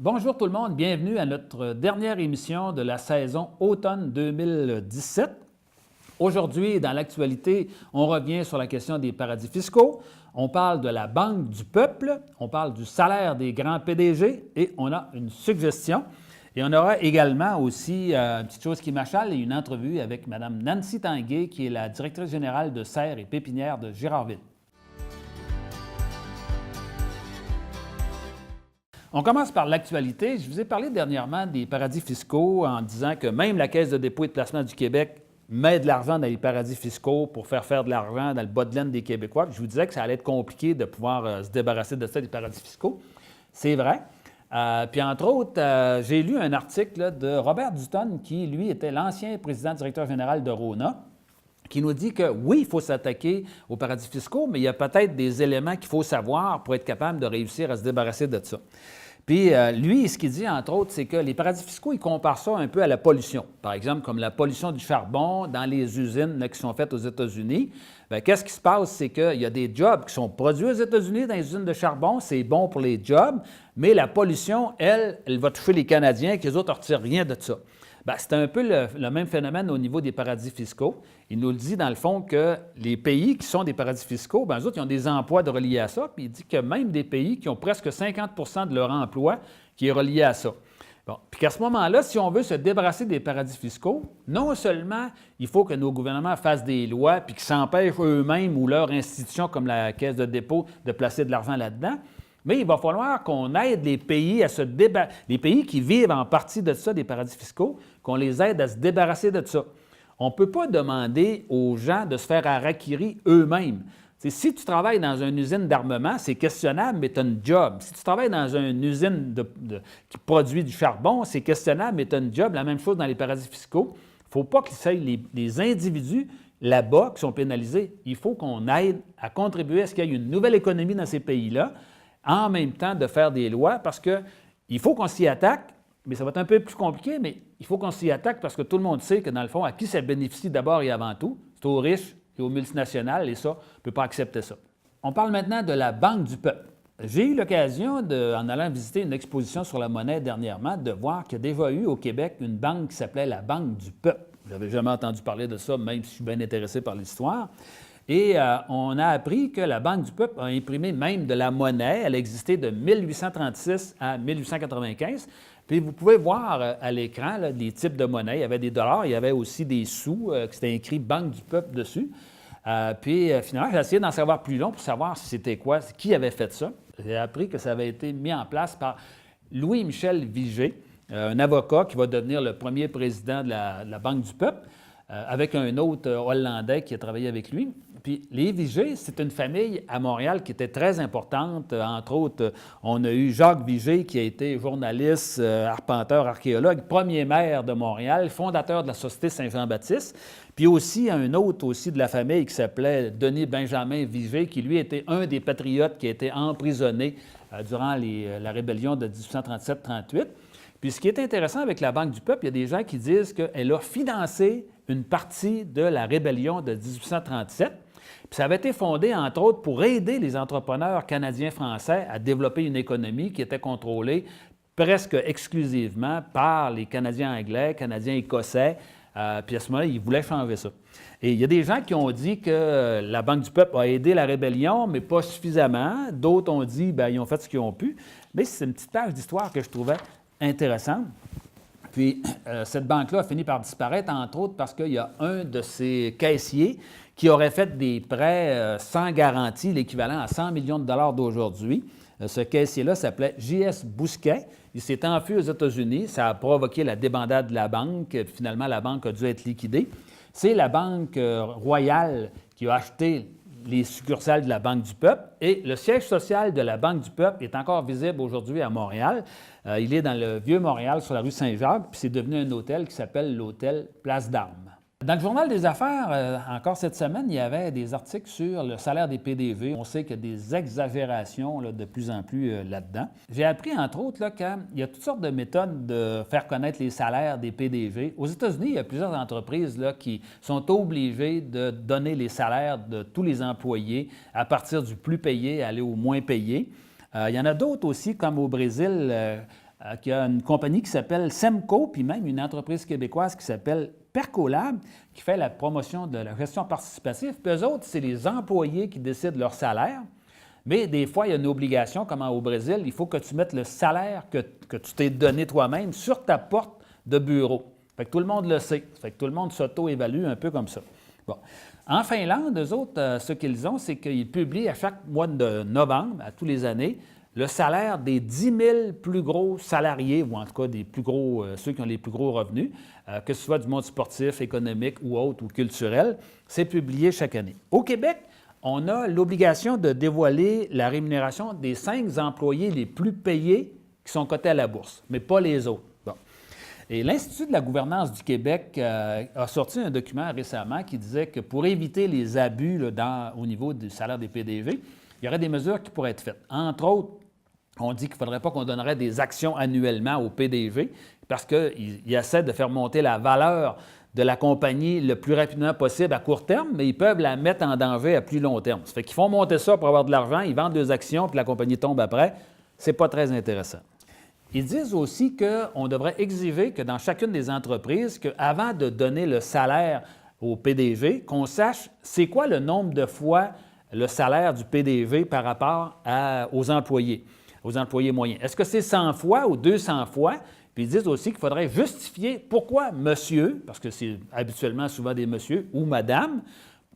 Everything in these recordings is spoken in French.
Bonjour tout le monde, bienvenue à notre dernière émission de la saison automne 2017. Aujourd'hui, dans l'actualité, on revient sur la question des paradis fiscaux, on parle de la Banque du peuple, on parle du salaire des grands PDG et on a une suggestion. Et on aura également aussi une petite chose qui m'achale et une entrevue avec Mme Nancy Tanguay, qui est la directrice générale de serres et pépinières de Girardville. On commence par l'actualité. Je vous ai parlé dernièrement des paradis fiscaux en disant que même la Caisse de dépôt et de placement du Québec met de l'argent dans les paradis fiscaux pour faire de l'argent dans le bas de laine des Québécois. Puis je vous disais que ça allait être compliqué de pouvoir se débarrasser de ça, des paradis fiscaux. C'est vrai. Puis entre autres, j'ai lu un article de Robert Dutton, qui, lui, était l'ancien président directeur général de RONA, qui nous dit que oui, il faut s'attaquer aux paradis fiscaux, mais il y a peut-être des éléments qu'il faut savoir pour être capable de réussir à se débarrasser de ça. Puis lui, ce qu'il dit, entre autres, c'est que les paradis fiscaux, il compare ça un peu à la pollution. Par exemple, comme la pollution du charbon dans les usines là, qui sont faites aux États-Unis. Bien, qu'est-ce qui se passe? C'est qu'il y a des jobs qui sont produits aux États-Unis dans les usines de charbon, c'est bon pour les jobs, mais la pollution, elle va toucher les Canadiens, que les autres ne retirent rien de ça. Bien, c'est un peu le même phénomène au niveau des paradis fiscaux. Il nous le dit, dans le fond, que les pays qui sont des paradis fiscaux, bien, eux autres, ils ont des emplois de reliés à ça, puis il dit que même des pays qui ont presque 50 de leur emploi qui est relié à ça. Bon, puis qu'à ce moment-là, si on veut se débarrasser des paradis fiscaux, non seulement il faut que nos gouvernements fassent des lois puis qu'ils s'empêchent eux-mêmes ou leurs institutions comme la Caisse de dépôt de placer de l'argent là-dedans, mais il va falloir qu'on aide les pays à se débarrasser, les pays qui vivent en partie de ça, des paradis fiscaux, qu'on les aide à se débarrasser de ça. On ne peut pas demander aux gens de se faire harakiri eux-mêmes. Si tu travailles dans une usine d'armement, c'est questionnable, mais tu as un job. Si tu travailles dans une usine qui produit du charbon, c'est questionnable, mais tu as un job. La même chose dans les paradis fiscaux. Il ne faut pas que les individus là-bas qui sont pénalisés. Il faut qu'on aide à contribuer à ce qu'il y ait une nouvelle économie dans ces pays-là, en même temps de faire des lois, parce qu'il faut qu'on s'y attaque, mais ça va être un peu plus compliqué, mais il faut qu'on s'y attaque parce que tout le monde sait que, dans le fond, à qui ça bénéficie d'abord et avant tout, c'est aux riches et aux multinationales, et ça, on ne peut pas accepter ça. On parle maintenant de la Banque du peuple. J'ai eu l'occasion, en allant visiter une exposition sur la monnaie dernièrement, de voir qu'il y a déjà eu au Québec une banque qui s'appelait la Banque du peuple. Je n'avais jamais entendu parler de ça, même si je suis bien intéressé par l'histoire. Et on a appris que la Banque du peuple a imprimé même de la monnaie. Elle existait de 1836 à 1895. Puis vous pouvez voir à l'écran là, les types de monnaie. Il y avait des dollars, il y avait aussi des sous qui étaient écrit Banque du peuple dessus. Puis finalement, j'ai essayé d'en savoir plus long pour savoir si c'était quoi, qui avait fait ça. J'ai appris que ça avait été mis en place par Louis-Michel Vigée, un avocat qui va devenir le premier président de la Banque du peuple, avec un autre Hollandais qui a travaillé avec lui. Puis les Vigée, c'est une famille à Montréal qui était très importante. Entre autres, on a eu Jacques Vigée, qui a été journaliste, arpenteur, archéologue, premier maire de Montréal, fondateur de la Société Saint-Jean-Baptiste. Puis aussi un autre aussi de la famille qui s'appelait Denis Benjamin Vigée, qui lui était un des patriotes qui a été emprisonné durant la rébellion de 1837-38. Puis ce qui est intéressant avec la Banque du peuple, il y a des gens qui disent qu'elle a financé une partie de la rébellion de 1837. Puis ça avait été fondé, entre autres, pour aider les entrepreneurs canadiens-français à développer une économie qui était contrôlée presque exclusivement par les Canadiens anglais, Canadiens-écossais. Puis à ce moment-là, ils voulaient changer ça. Et il y a des gens qui ont dit que la Banque du peuple a aidé la rébellion, mais pas suffisamment. D'autres ont dit qu'ils ont fait ce qu'ils ont pu. Mais c'est une petite page d'histoire que je trouvais intéressante. Puis, cette banque-là a fini par disparaître, entre autres, parce qu'il y a un de ses caissiers qui aurait fait des prêts sans garantie, l'équivalent à 100 millions de dollars d'aujourd'hui. Ce caissier-là s'appelait J.S. Bousquet. Il s'est enfui aux États-Unis. Ça a provoqué la débandade de la banque. Finalement, la banque a dû être liquidée. C'est la Banque royale qui a acheté les succursales de la Banque du peuple. Et le siège social de la Banque du peuple est encore visible aujourd'hui à Montréal. Il est dans le Vieux-Montréal, sur la rue Saint-Jacques, puis c'est devenu un hôtel qui s'appelle l'hôtel Place d'Armes. Dans le Journal des affaires, encore cette semaine, il y avait des articles sur le salaire des PDG. On sait qu'il y a des exagérations là, de plus en plus là-dedans. J'ai appris, entre autres, qu'il y a toutes sortes de méthodes de faire connaître les salaires des PDG. Aux États-Unis, il y a plusieurs entreprises là, qui sont obligées de donner les salaires de tous les employés à partir du plus payé à aller au moins payé. Il y en a d'autres aussi, comme au Brésil, qui a une compagnie qui s'appelle Semco, puis même une entreprise québécoise qui s'appelle Percolab, qui fait la promotion de la gestion participative. Puis eux autres, c'est les employés qui décident leur salaire. Mais des fois, il y a une obligation, comme au Brésil, il faut que tu mettes le salaire que tu t'es donné toi-même sur ta porte de bureau. Fait que tout le monde le sait. Fait que tout le monde s'auto-évalue un peu comme ça. Bon. En Finlande, eux autres, ce qu'ils ont, c'est qu'ils publient à chaque mois de novembre, à tous les années, le salaire des 10 000 plus gros salariés, ou en tout cas des plus gros, ceux qui ont les plus gros revenus, que ce soit du monde sportif, économique ou autre, ou culturel. C'est publié chaque année. Au Québec, on a l'obligation de dévoiler la rémunération des 5 employés les plus payés qui sont cotés à la bourse, mais pas les autres. Bon. Et l'Institut de la gouvernance du Québec a sorti un document récemment qui disait que pour éviter les abus là, au niveau du salaire des PDG, il y aurait des mesures qui pourraient être faites. Entre autres, on dit qu'il ne faudrait pas qu'on donnerait des actions annuellement au PDG parce qu'il essaie de faire monter la valeur de la compagnie le plus rapidement possible à court terme, mais ils peuvent la mettre en danger à plus long terme. Ça fait qu'ils font monter ça pour avoir de l'argent, ils vendent 2 actions, puis la compagnie tombe après. Ce n'est pas très intéressant. Ils disent aussi qu'on devrait exiger que dans chacune des entreprises, qu'avant de donner le salaire au PDG, qu'on sache c'est quoi le nombre de fois le salaire du PDG par rapport aux employés moyens. Est-ce que c'est 100 fois ou 200 fois? Puis ils disent aussi qu'il faudrait justifier pourquoi monsieur, parce que c'est habituellement souvent des messieurs ou madame,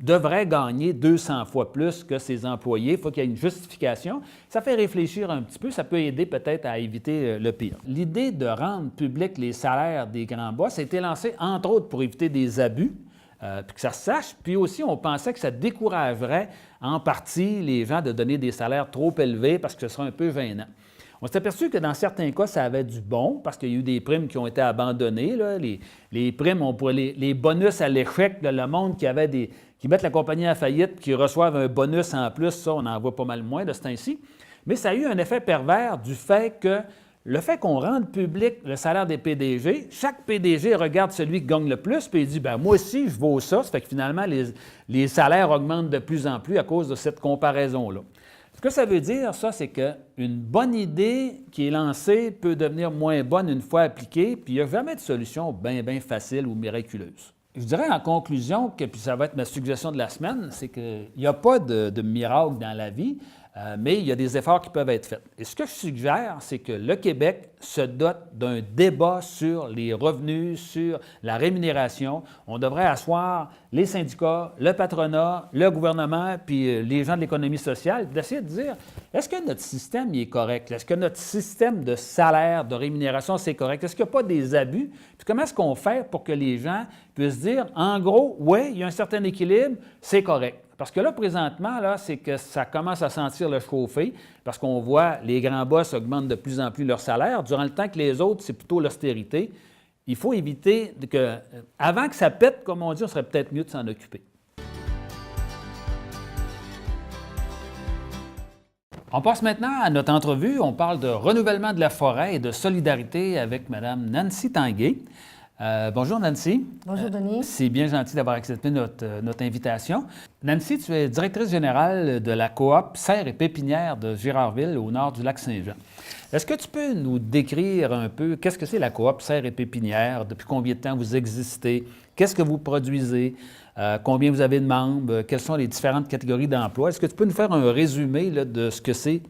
devrait gagner 200 fois plus que ses employés. Il faut qu'il y ait une justification. Ça fait réfléchir un petit peu. Ça peut aider peut-être à éviter le pire. L'idée de rendre public les salaires des grands boss a été lancée, entre autres, pour éviter des abus, puis que ça se sache. Puis aussi, on pensait que ça découragerait en partie les gens de donner des salaires trop élevés parce que ce serait un peu gênant. On s'est aperçu que dans certains cas, ça avait du bon parce qu'il y a eu des primes qui ont été abandonnées. Là. Les primes, les bonus à l'échec, là, le monde qui mettent la compagnie à faillite, qui reçoivent un bonus en plus, ça, on en voit pas mal moins de ce temps-ci. Mais ça a eu un effet pervers du fait que le fait qu'on rende public le salaire des PDG, chaque PDG regarde celui qui gagne le plus, puis il dit bien, moi aussi, je vaux ça. Ça fait que finalement, les salaires augmentent de plus en plus à cause de cette comparaison-là. Ce que ça veut dire, ça, c'est qu'une bonne idée qui est lancée peut devenir moins bonne une fois appliquée, puis il n'y a jamais de solution bien facile ou miraculeuse. Je dirais en conclusion, puis ça va être ma suggestion de la semaine, c'est qu'il n'y a pas de miracle dans la vie, mais il y a des efforts qui peuvent être faits. Et ce que je suggère, c'est que le Québec se dote d'un débat sur les revenus, sur la rémunération. On devrait asseoir les syndicats, le patronat, le gouvernement, puis les gens de l'économie sociale, d'essayer de dire, est-ce que notre système est correct? Est-ce que notre système de salaire, de rémunération, c'est correct? Est-ce qu'il n'y a pas des abus? Puis comment est-ce qu'on fait pour que les gens puissent dire, en gros, oui, il y a un certain équilibre, c'est correct. Parce que là, présentement, là, c'est que ça commence à sentir le chauffer parce qu'on voit les grands boss augmentent de plus en plus leur salaire, durant le temps que les autres, c'est plutôt l'austérité. Il faut éviter que, avant que ça pète, comme on dit, on serait peut-être mieux de s'en occuper. On passe maintenant à notre entrevue. On parle de renouvellement de la forêt et de solidarité avec Mme Nancy Tanguay. Bonjour Nancy. Bonjour Denis. C'est bien gentil d'avoir accepté notre invitation. Nancy, tu es directrice générale de la coop Serres et Pépinières de Girardville, au nord du lac Saint-Jean. Est-ce que tu peux nous décrire un peu qu'est-ce que c'est la coop Serres et Pépinières, depuis combien de temps vous existez, qu'est-ce que vous produisez, combien vous avez de membres, quelles sont les différentes catégories d'emploi? Est-ce que tu peux nous faire un résumé là, de ce que c'est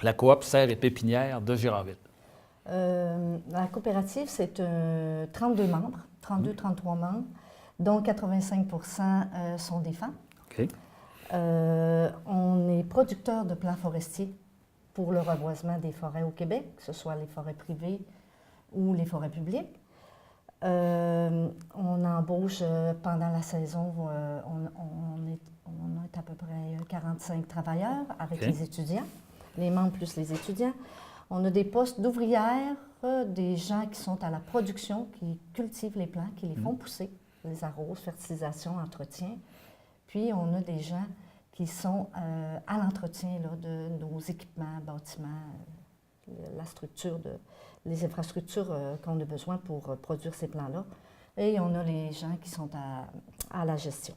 la coop Serres et Pépinières de Girardville? La coopérative, c'est 32 membres, 33 membres, dont 85 sont des femmes. OK. On est producteur de plants forestiers pour le reboisement des forêts au Québec, que ce soit les forêts privées ou les forêts publiques. On embauche pendant la saison, on est à peu près 45 travailleurs avec les étudiants, les membres plus les étudiants. On a des postes d'ouvrières, des gens qui sont à la production, qui cultivent les plants, qui les font pousser, les arrosent, fertilisation, entretien. Puis, on a des gens qui sont à l'entretien de nos équipements, bâtiments, la structure, les infrastructures qu'on a besoin pour produire ces plants-là. Et on a les gens qui sont à la gestion.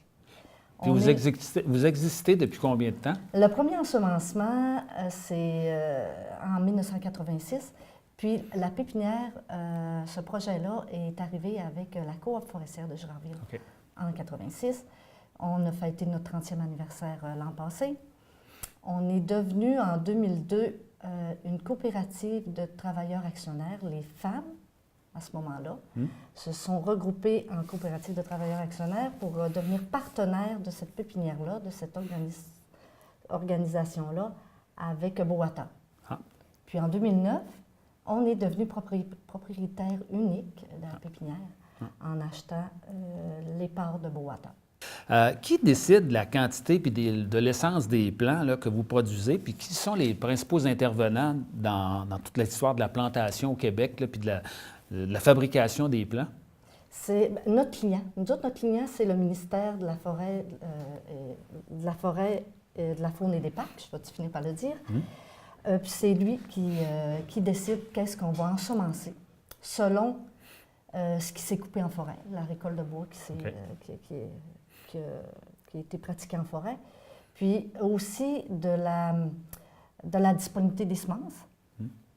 Puis vous existez depuis combien de temps? Le premier ensemencement, c'est en 1986. Puis la pépinière, ce projet-là est arrivé avec la coop forestière de Girardville en 86. On a fêté notre 30e anniversaire l'an passé. On est devenu en 2002 une coopérative de travailleurs actionnaires. Les femmes, à ce moment-là, se sont regroupées en coopérative de travailleurs actionnaires pour devenir partenaires de cette pépinière-là, de cette organisation-là, avec Boata. Puis en 2009, on est devenu propriétaire unique de la pépinière en achetant les parts de Boata. Qui décide de la quantité puis de l'essence des plants là, que vous produisez, puis qui sont les principaux intervenants dans toute l'histoire de la plantation au Québec, là, puis de la fabrication des plants? C'est notre client. Nous autres, notre client, c'est le ministère de la Forêt, de la Faune et des Parcs, je vais finir par le dire. Puis c'est lui qui décide qu'est-ce qu'on va ensemencer selon ce qui s'est coupé en forêt, la récolte de bois qui a été pratiquée en forêt. Puis aussi de la disponibilité des semences,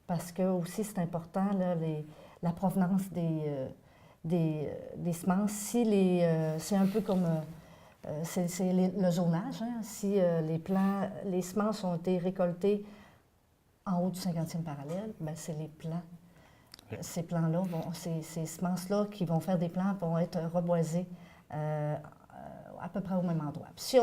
parce que aussi c'est important, là, la provenance des semences. C'est un peu comme c'est le zonage. Hein? Si les semences ont été récoltées en haut du 50e parallèle, bien, c'est les plants. Ces plants-là, ces semences-là qui vont faire des plants vont être reboisés à peu près au même endroit. Puis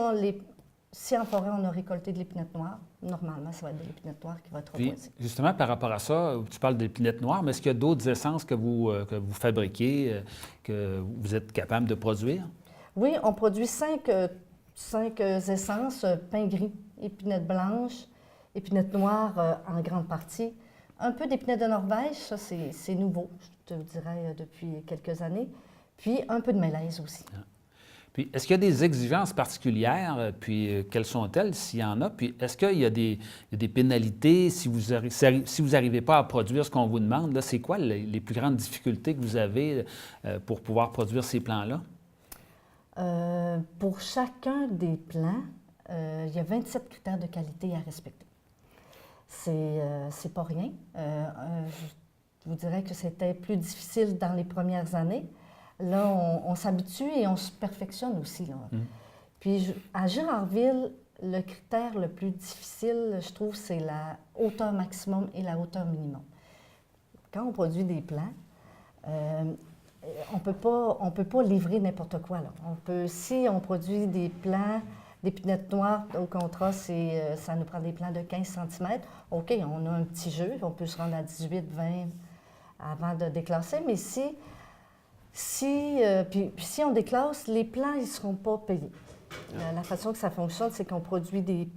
si en forêt, on a récolté de l'épinette noire, normalement, ça va être de l'épinette noire qui va être reboisée. Puis, justement, par rapport à ça, tu parles d'épinette noire, mais est-ce qu'il y a d'autres essences que vous fabriquez, que vous êtes capable de produire? Oui, on produit 5 essences, pain gris, épinette blanche, épinette noire en grande partie. Un peu d'épinette de Norvège, ça c'est nouveau, je te dirais, depuis quelques années. Puis un peu de mélèze aussi. Puis est-ce qu'il y a des exigences particulières, puis quelles sont-elles, s'il y en a? Puis est-ce qu'il y a des pénalités si vous n'arrivez pas à produire ce qu'on vous demande? Là, c'est quoi les plus grandes difficultés que vous avez pour pouvoir produire ces plants-là? Pour chacun des plants, il y a 27 critères de qualité à respecter. C'est pas rien. Je vous dirais que c'était plus difficile dans les premières années. Là, on s'habitue et on se perfectionne aussi. Là. Puis à Girardville, le critère le plus difficile, je trouve, c'est la hauteur maximum et la hauteur minimum. Quand on produit des plants, on peut pas livrer n'importe quoi. Là. Si on produit des plants d'épinette noire, au contrat, ça nous prend des plants de 15 cm. OK, on a un petit jeu, on peut se rendre à 18, 20 avant de déclasser, mais si on déclasse, les plants, ils ne seront pas payés. La façon que ça fonctionne, c'est qu'on produit les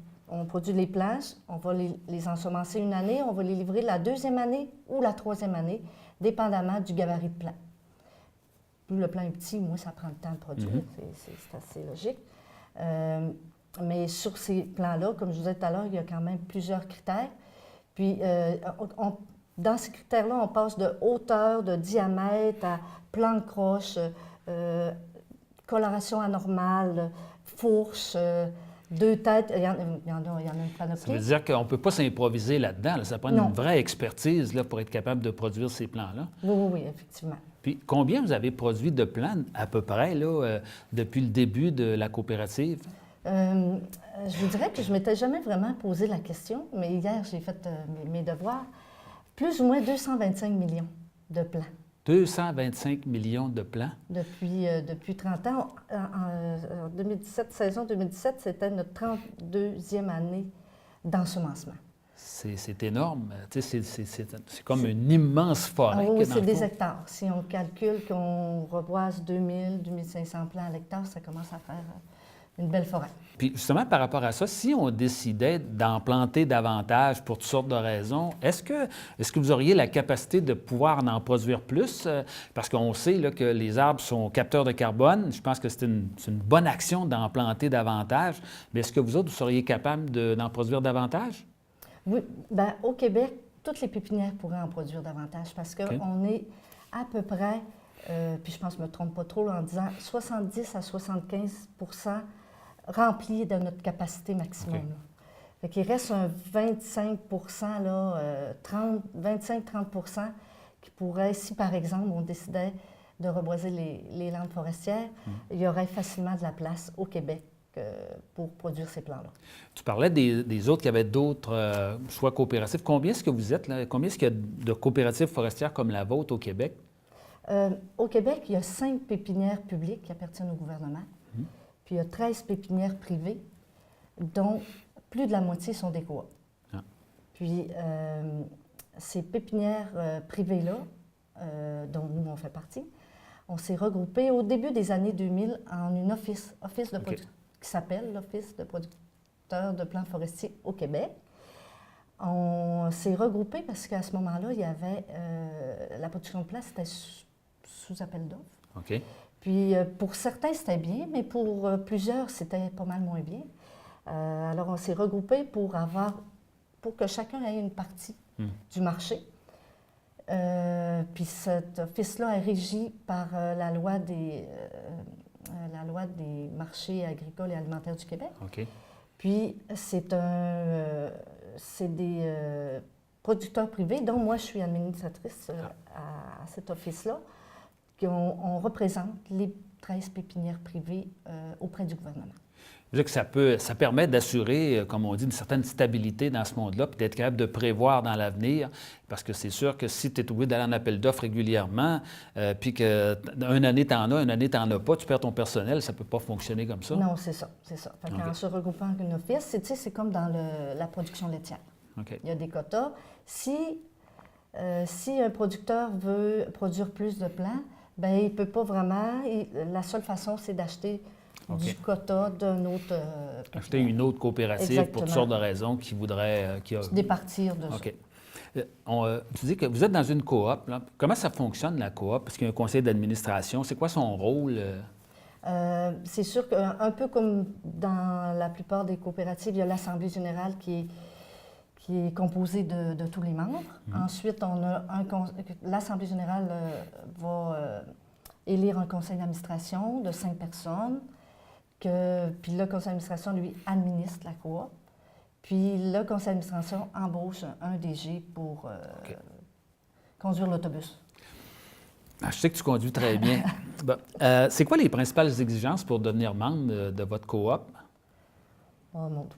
plants, on va les ensemencer une année, on va les livrer la deuxième année ou la troisième année, dépendamment du gabarit de plant. Plus le plant est petit, moins ça prend le temps de produire, c'est assez logique. Mais sur ces plans-là, comme je vous disais tout à l'heure, il y a quand même plusieurs critères. Puis, dans ces critères-là, on passe de hauteur, de diamètre à plan de croche, coloration anormale, fourche, 2 têtes. Il y en a une panoplie. Ça veut dire qu'on ne peut pas s'improviser là-dedans. Là. Ça prend une vraie expertise là, pour être capable de produire ces plants-là. Oui, effectivement. Puis, combien vous avez produit de plants, à peu près, là, depuis le début de la coopérative? Je vous dirais que je ne m'étais jamais vraiment posé la question, mais hier, j'ai fait mes devoirs. Plus ou moins 225 millions de plants. 225 millions de plants? Depuis 30 ans. En 2017, saison 2017, c'était notre 32e année d'ensemencement. C'est énorme. C'est comme une immense forêt. Oui, c'est des hectares. Si on calcule qu'on reboise 2000, 2500 plants à l'hectare, ça commence à faire une belle forêt. Puis justement, par rapport à ça, si on décidait d'en planter davantage pour toutes sortes de raisons, est-ce que vous auriez la capacité de pouvoir en produire plus? Parce qu'on sait là, que les arbres sont capteurs de carbone. Je pense que c'est une bonne action d'en planter davantage. Mais est-ce que vous autres, vous seriez capable d'en produire davantage? Oui. Bien, au Québec, toutes les pépinières pourraient en produire davantage parce qu'on est à peu près, puis je pense que je ne me trompe pas trop là, en disant 70 à 75 remplis de notre capacité maximum. Fait qu'il reste un 25 là, 25-30 qui pourrait, si par exemple on décidait de reboiser les landes forestières, il y aurait facilement de la place au Québec pour produire ces plants-là. Tu parlais des autres qui avaient d'autres choix coopératifs. Combien est-ce que vous êtes là? Combien est-ce qu'il y a de coopératives forestières comme la vôtre au Québec? Au Québec, il y a 5 pépinières publiques qui appartiennent au gouvernement, puis il y a 13 pépinières privées, dont plus de la moitié sont des coops. Ah. Puis ces pépinières privées-là, dont nous on fait partie, on s'est regroupés au début des années 2000 en une office de qui s'appelle l'Office de producteurs de plants forestiers au Québec. On s'est regroupés parce qu'à ce moment-là, il y avait la production de plants, c'était sous appel d'offres. OK. Puis pour certains, c'était bien, mais pour plusieurs, c'était pas mal moins bien. Alors on s'est regroupés pour que chacun ait une partie du marché. Puis cet office-là est régi par la loi des marchés agricoles et alimentaires du Québec. OK. Puis c'est des producteurs privés, dont moi je suis administratrice à cet office-là, on représente les 13 pépinières privées auprès du gouvernement. Que ça permet d'assurer, comme on dit, une certaine stabilité dans ce monde-là, puis d'être capable de prévoir dans l'avenir, parce que c'est sûr que si tu es obligé d'aller en appel d'offres régulièrement, puis qu'une année, tu en as, une année, tu n'en as pas, tu perds ton personnel, ça ne peut pas fonctionner comme ça. Non, c'est ça. Fait qu'en se regroupant en un office, c'est comme dans la production laitière. Okay. Il y a des quotas. Si un producteur veut produire plus de plants, bien, il ne peut pas vraiment. La seule façon, c'est d'acheter du quota d'un autre... acheter une autre coopérative. Exactement. Pour toutes sortes de raisons qui voudraient... départir de ça. Tu dis que vous êtes dans une coop. Là. Comment ça fonctionne, la coop? Est-ce qu'il y a un conseil d'administration? C'est quoi son rôle? C'est sûr qu'un peu comme dans la plupart des coopératives, il y a l'Assemblée générale qui est composée de tous les membres. Ensuite, l'Assemblée générale va élire un conseil d'administration de 5 personnes. Puis le conseil d'administration, lui, administre la coop. Puis le conseil d'administration embauche un DG pour conduire l'autobus. Je sais que tu conduis très bien. C'est quoi les principales exigences pour devenir membre de votre coop?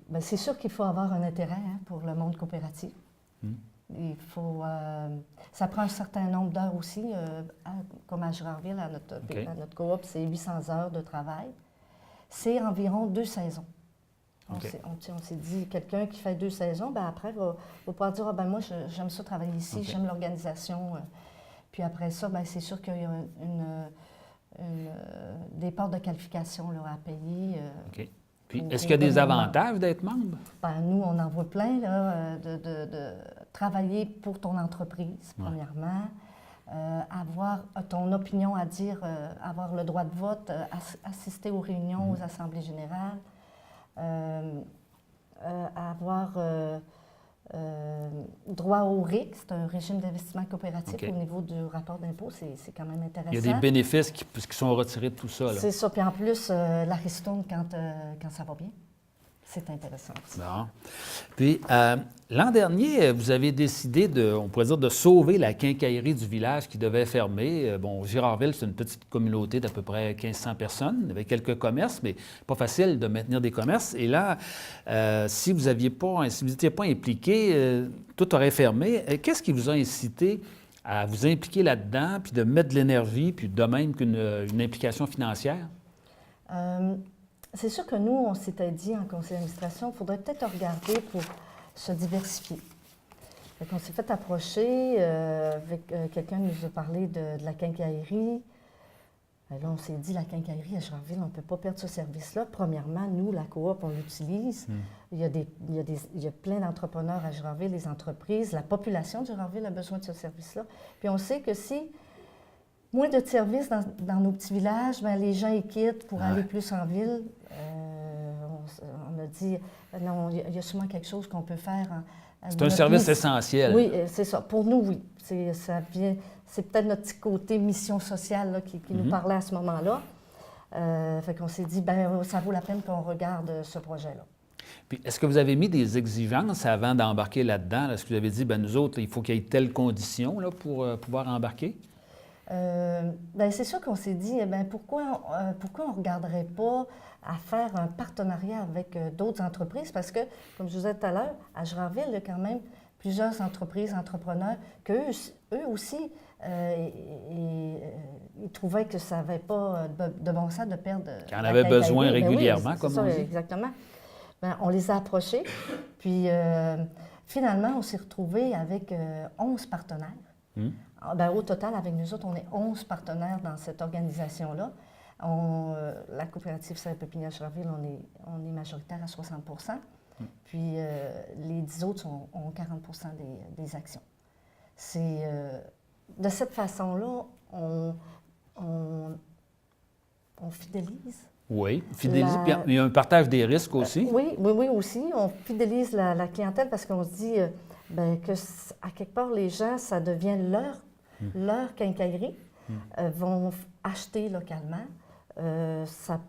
Bien, c'est sûr qu'il faut avoir un intérêt pour le monde coopératif. Il faut, ça prend un certain nombre d'heures aussi. Comme à Girardville, à notre coop, c'est 800 heures de travail. C'est environ 2 saisons. On s'est dit, quelqu'un qui fait 2 saisons, ben après, va pouvoir dire, moi, j'aime ça travailler ici, j'aime l'organisation. Puis après ça, ben, c'est sûr qu'il y a des parts de qualification là, à payer. Puis, est-ce qu'il y a des avantages d'être membre? Ben, nous, on en voit plein, là, de travailler pour ton entreprise, premièrement. Avoir ton opinion à dire, avoir le droit de vote, assister aux réunions, aux assemblées générales, avoir droit au RIC, c'est un régime d'investissement coopératif au niveau du rapport d'impôt, c'est quand même intéressant. Il y a des bénéfices qui sont retirés de tout ça. C'est ça, puis en plus, la ristourne quand ça va bien. C'est intéressant aussi. Bon. Puis, l'an dernier, vous avez décidé on pourrait dire, de sauver la quincaillerie du village qui devait fermer. Girardville, c'est une petite communauté d'à peu près 1500 personnes, avec quelques commerces, mais pas facile de maintenir des commerces. Et là, si vous n'étiez pas impliqué, tout aurait fermé. Qu'est-ce qui vous a incité à vous impliquer là-dedans, puis de mettre de l'énergie, puis de même qu'une implication financière? C'est sûr que nous, on s'était dit en conseil d'administration, il faudrait peut-être regarder pour se diversifier. On s'est fait approcher, avec quelqu'un nous a parlé de la quincaillerie. Là, on s'est dit, la quincaillerie à Girardville, on ne peut pas perdre ce service-là. Premièrement, nous, la coop, on l'utilise. Il y a plein d'entrepreneurs à Girardville, les entreprises. La population de Girardville a besoin de ce service-là. Puis on sait que si moins de services dans nos petits villages, bien, les gens y quittent pour aller plus en ville. On a dit, non, il y a sûrement quelque chose qu'on peut faire. C'est un service essentiel. Oui, c'est ça. Pour nous, oui. C'est peut-être notre petit côté mission sociale là, qui nous parlait à ce moment-là. Fait qu'on s'est dit, ça vaut la peine qu'on regarde ce projet-là. Puis, est-ce que vous avez mis des exigences avant d'embarquer là-dedans? Est-ce que vous avez dit, bien, nous autres, il faut qu'il y ait telle condition là, pour pouvoir embarquer? Bien, c'est sûr qu'on s'est dit, bien, pourquoi on ne regarderait pas à faire un partenariat avec d'autres entreprises? Parce que, comme je vous disais tout à l'heure, à Gérardville, il y a quand même plusieurs entreprises, entrepreneurs, qu'eux aussi, ils trouvaient que ça n'avait pas de bon sens de perdre. Qui en avaient besoin quincaillerie. régulièrement, Oui, comme ça, on dit. exactement. Bien, on les a approchés, puis finalement, on s'est retrouvés avec 11 partenaires. Bien, au total, avec nous autres, on est 11 partenaires dans cette organisation-là. La coopérative Serre-Pépinière Gérardville, on est majoritaire à 60 puis les 10 autres ont 40 des actions. De cette façon-là, on fidélise. Oui, fidélise. Puis il y a un partage des risques aussi. Oui, aussi. On fidélise la clientèle parce qu'on se dit bien, que, à quelque part, les gens, ça devient leur quincaillerie, vont acheter localement. Ça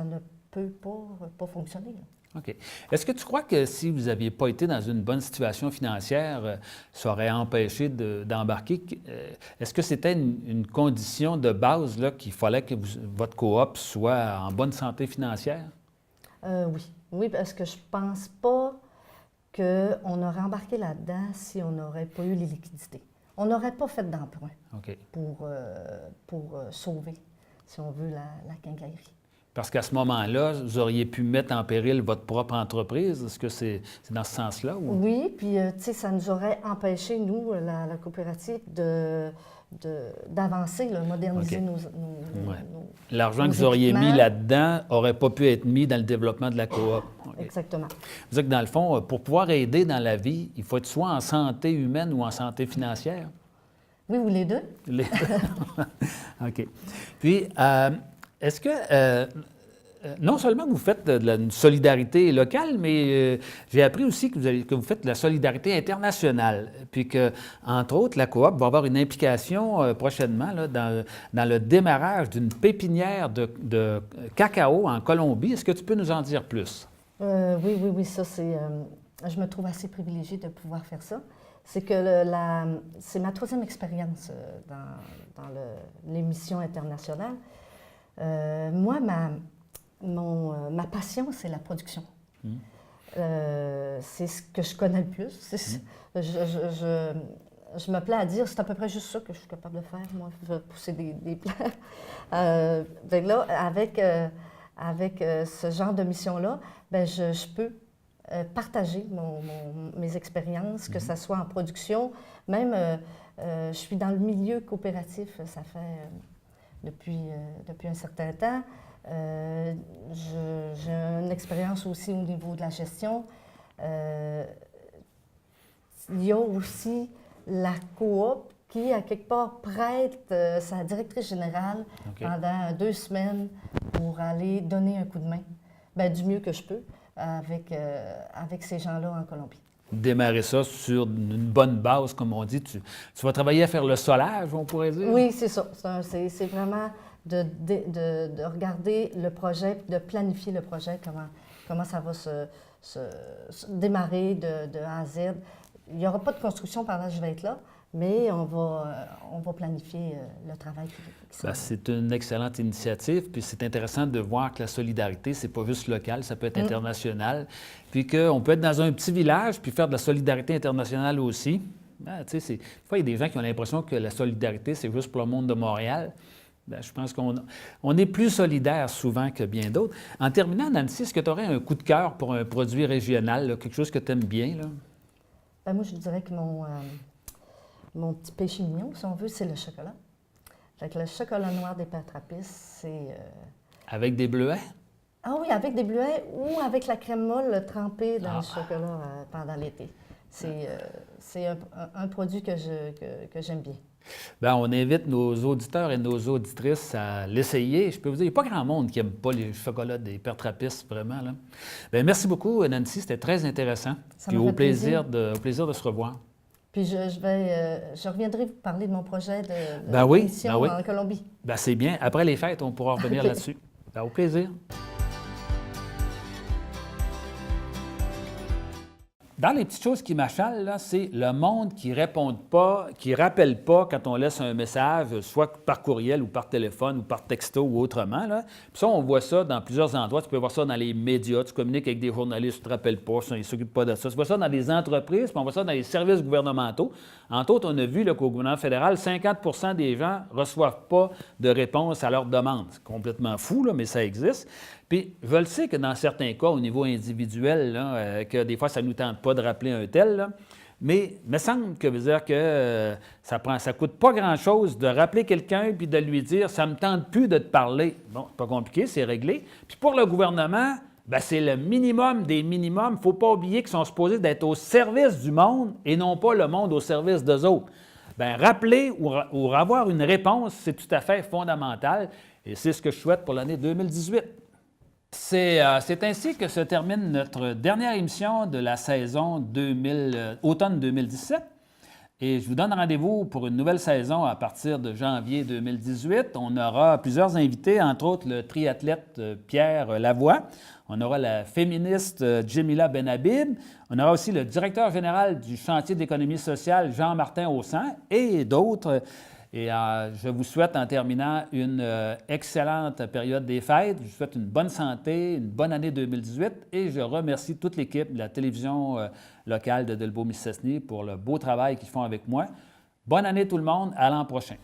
ne peut pas fonctionner. Là. OK. Est-ce que tu crois que si vous n'aviez pas été dans une bonne situation financière, ça aurait empêché d'embarquer? Est-ce que c'était une condition de base là, qu'il fallait que votre coop soit en bonne santé financière? Oui. Oui, parce que je pense pas qu'on aurait embarqué là-dedans si on n'aurait pas eu les liquidités. On n'aurait pas fait d'emprunt pour sauver, si on veut, la quincaillerie. Parce qu'à ce moment-là, vous auriez pu mettre en péril votre propre entreprise. Est-ce que c'est dans ce sens-là? Ou? Oui, puis tu sais, ça nous aurait empêché, nous, la coopérative, d'avancer, moderniser nos L'argent que vous auriez mis là-dedans n'aurait pas pu être mis dans le développement de la coop. Okay. Exactement. Vous savez que dans le fond, pour pouvoir aider dans la vie, il faut être soit en santé humaine ou en santé financière. Oui, ou les deux. Les deux. OK. Puis, est-ce que, non seulement vous faites une solidarité locale, mais j'ai appris aussi que vous faites de la solidarité internationale, puis que, entre autres, la coop va avoir une implication prochainement là, dans le démarrage d'une pépinière de cacao en Colombie. Est-ce que tu peux nous en dire plus? Oui, ça c'est... je me trouve assez privilégiée de pouvoir faire ça. C'est que c'est ma 3e expérience dans les missions internationales. Moi, ma passion, c'est la production. C'est ce que je connais le plus. Je me plais à dire, c'est à peu près juste ça que je suis capable de faire, moi, pousser des plants. Là, avec ce genre de mission-là, bien, je peux partager mes expériences, que ce soit en production. Même, je suis dans le milieu coopératif, ça fait depuis un certain temps. J'ai une expérience aussi au niveau de la gestion. Il y a aussi la coop qui, à quelque part, prête sa directrice générale pendant 2 semaines pour aller donner un coup de main, bien, du mieux que je peux, avec ces gens-là en Colombie. Démarrer ça sur une bonne base, comme on dit. Tu vas travailler à faire le solage, on pourrait dire? Oui, c'est ça. C'est vraiment de regarder le projet, de planifier le projet, comment ça va se démarrer de A à Z. Il n'y aura pas de construction pendant que je vais être là, mais on va planifier le travail qui s'en va. C'est une excellente initiative, puis c'est intéressant de voir que la solidarité, c'est pas juste local, ça peut être international, puis qu'on peut être dans un petit village puis faire de la solidarité internationale aussi. Des fois, il y a des gens qui ont l'impression que la solidarité, c'est juste pour le monde de Montréal. Bien, je pense qu'on est plus solidaire souvent que bien d'autres. En terminant, Nancy, est-ce que tu aurais un coup de cœur pour un produit régional, là, quelque chose que tu aimes bien? Là? Bien, moi, je dirais que mon petit péché mignon, si on veut, c'est le chocolat. Fait que le chocolat noir des Pères Trappistes, c'est... Avec des bleuets? Ah oui, avec des bleuets ou avec la crème molle trempée dans le chocolat pendant l'été. C'est un produit que j'aime bien. Bien, on invite nos auditeurs et nos auditrices à l'essayer. Je peux vous dire, il n'y a pas grand monde qui n'aime pas les chocolats des Pères Trappistes, vraiment. Là. Bien, merci beaucoup, Nancy. C'était très intéressant. Puis au plaisir de se revoir. Puis je reviendrai vous parler de mon projet de mission en Colombie. Bien, c'est bien. Après les fêtes, on pourra revenir là-dessus. Bien, au plaisir. Dans les petites choses qui m'achalent, là, c'est le monde qui ne répond pas, qui ne rappelle pas quand on laisse un message, soit par courriel ou par téléphone ou par texto ou autrement. Là. Puis ça, on voit ça dans plusieurs endroits. Tu peux voir ça dans les médias. Tu communiques avec des journalistes, tu ne te rappelles pas, ils ne s'occupent pas de ça. Tu vois ça dans des entreprises, puis on voit ça dans les services gouvernementaux. Entre autres, on a vu là, qu'au gouvernement fédéral, 50 des gens ne reçoivent pas de réponse à leurs demandes. C'est complètement fou, là, mais ça existe. Puis, je le sais que dans certains cas, au niveau individuel, là, que des fois, ça ne nous tente pas de rappeler un tel, là, mais il me semble que, veut dire que ça ne coûte pas grand-chose de rappeler quelqu'un puis de lui dire « ça ne me tente plus de te parler ». Bon, c'est pas compliqué, c'est réglé. Puis pour le gouvernement, bien, c'est le minimum des minimums. Il ne faut pas oublier qu'ils sont supposés d'être au service du monde et non pas le monde au service d'eux autres. Bien, rappeler ou avoir une réponse, c'est tout à fait fondamental et c'est ce que je souhaite pour l'année 2018. C'est ainsi que se termine notre dernière émission de la saison automne 2017. Et je vous donne rendez-vous pour une nouvelle saison à partir de janvier 2018. On aura plusieurs invités, entre autres le triathlète Pierre Lavoie. On aura la féministe Djemila Benhabib. On aura aussi le directeur général du chantier d'économie sociale, Jean-Martin Haussan, et d'autres. Et je vous souhaite en terminant une excellente période des fêtes. Je vous souhaite une bonne santé, une bonne année 2018 et je remercie toute l'équipe de la télévision locale de Delbo-Mistassini pour le beau travail qu'ils font avec moi. Bonne année tout le monde, à l'an prochain.